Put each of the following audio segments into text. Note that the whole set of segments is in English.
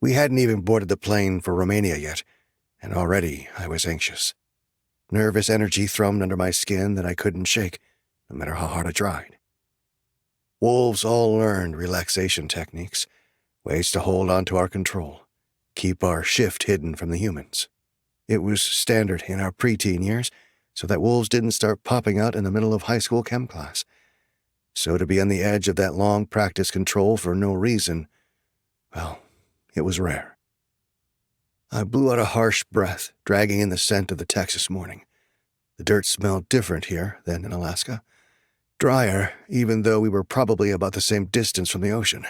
We hadn't even boarded the plane for Romania yet, and already I was anxious. Nervous energy thrummed under my skin that I couldn't shake, no matter how hard I tried. Wolves all learned relaxation techniques, ways to hold on to our control, keep our shift hidden from the humans. It was standard in our preteen years, so that wolves didn't start popping out in the middle of high school chem class. So to be on the edge of that long practice control for no reason, well, it was rare. I blew out a harsh breath, dragging in the scent of the Texas morning. The dirt smelled different here than in Alaska. Drier, even though we were probably about the same distance from the ocean.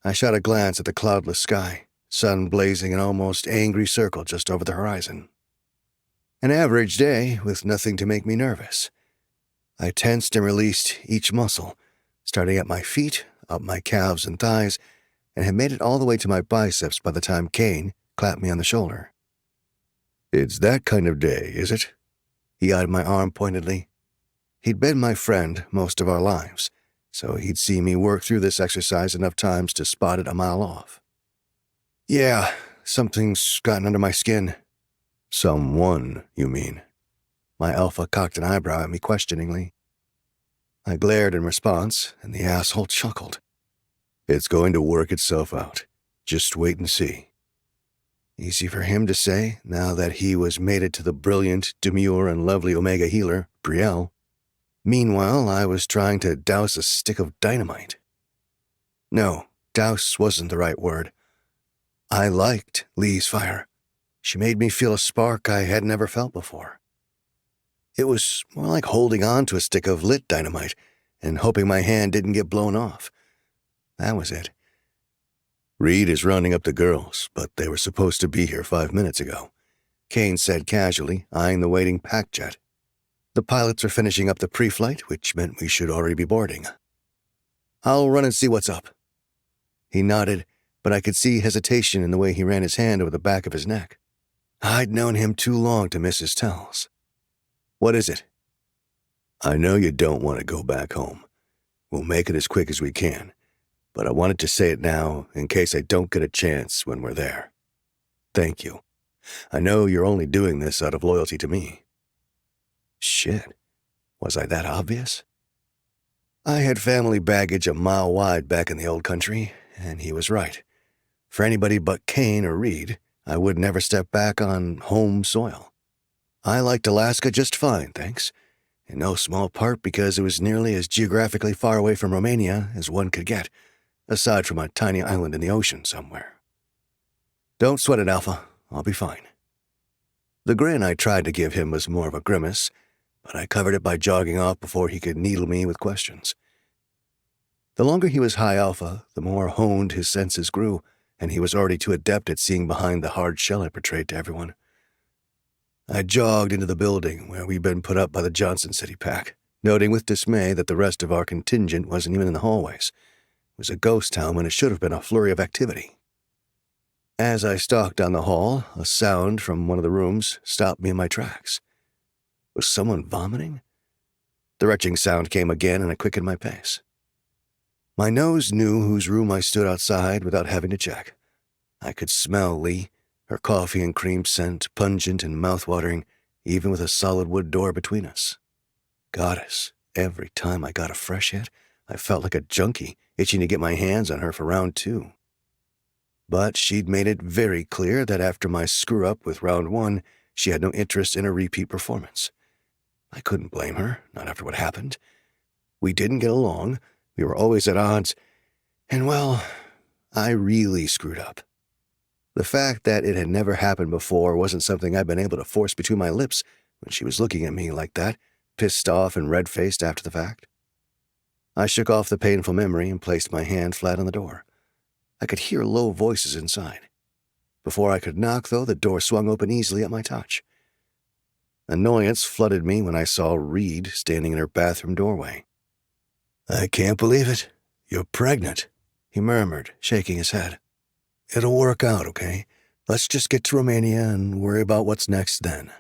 I shot a glance at the cloudless sky, sun blazing an almost angry circle just over the horizon. An average day with nothing to make me nervous. I tensed and released each muscle, starting at my feet, up my calves and thighs, and had made it all the way to my biceps by the time Kane clapped me on the shoulder. "It's that kind of day, is it?" He eyed my arm pointedly. He'd been my friend most of our lives, so he'd seen me work through this exercise enough times to spot it a mile off. "Yeah, something's gotten under my skin." "Someone, you mean?" My alpha cocked an eyebrow at me questioningly. I glared in response, and the asshole chuckled. "It's going to work itself out. Just wait and see." Easy for him to say, now that he was mated to the brilliant, demure, and lovely Omega healer, Brielle. Meanwhile, I was trying to douse a stick of dynamite. No, douse wasn't the right word. I liked Lee's fire. She made me feel a spark I had never felt before. It was more like holding on to a stick of lit dynamite and hoping my hand didn't get blown off. That was it. "Reed is rounding up the girls, but they were supposed to be here 5 minutes ago," Kane said casually, eyeing the waiting pack jet. "The pilots are finishing up the pre-flight, which meant we should already be boarding. I'll run and see what's up." He nodded, but I could see hesitation in the way he ran his hand over the back of his neck. I'd known him too long to miss his tells. "What is it?" "I know you don't want to go back home. We'll make it as quick as we can, but I wanted to say it now in case I don't get a chance when we're there. Thank you. I know you're only doing this out of loyalty to me." Shit. Was I that obvious? I had family baggage a mile wide back in the old country, and he was right. For anybody but Kane or Reed, I would never step back on home soil. I liked Alaska just fine, thanks, in no small part because it was nearly as geographically far away from Romania as one could get, aside from a tiny island in the ocean somewhere. "Don't sweat it, Alpha. I'll be fine." The grin I tried to give him was more of a grimace, but I covered it by jogging off before he could needle me with questions. The longer he was high alpha, the more honed his senses grew, and he was already too adept at seeing behind the hard shell I portrayed to everyone. I jogged into the building where we'd been put up by the Johnson City pack, noting with dismay that the rest of our contingent wasn't even in the hallways. It was a ghost town when it should have been a flurry of activity. As I stalked down the hall, a sound from one of the rooms stopped me in my tracks. Was someone vomiting? The retching sound came again, and I quickened my pace. My nose knew whose room I stood outside without having to check. I could smell Lee, her coffee and cream scent, pungent and mouth-watering, even with a solid wood door between us. Goddess, every time I got a fresh hit, I felt like a junkie, itching to get my hands on her for round 2. But she'd made it very clear that after my screw-up with round 1, she had no interest in a repeat performance. I couldn't blame her, not after what happened. We didn't get along, we were always at odds, and well, I really screwed up. The fact that it had never happened before wasn't something I'd been able to force between my lips when she was looking at me like that, pissed off and red-faced after the fact. I shook off the painful memory and placed my hand flat on the door. I could hear low voices inside. Before I could knock, though, the door swung open easily at my touch. Annoyance flooded me when I saw Reed standing in her bathroom doorway. "I can't believe it. You're pregnant," he murmured, shaking his head. "It'll work out, okay? Let's just get to Romania and worry about what's next then."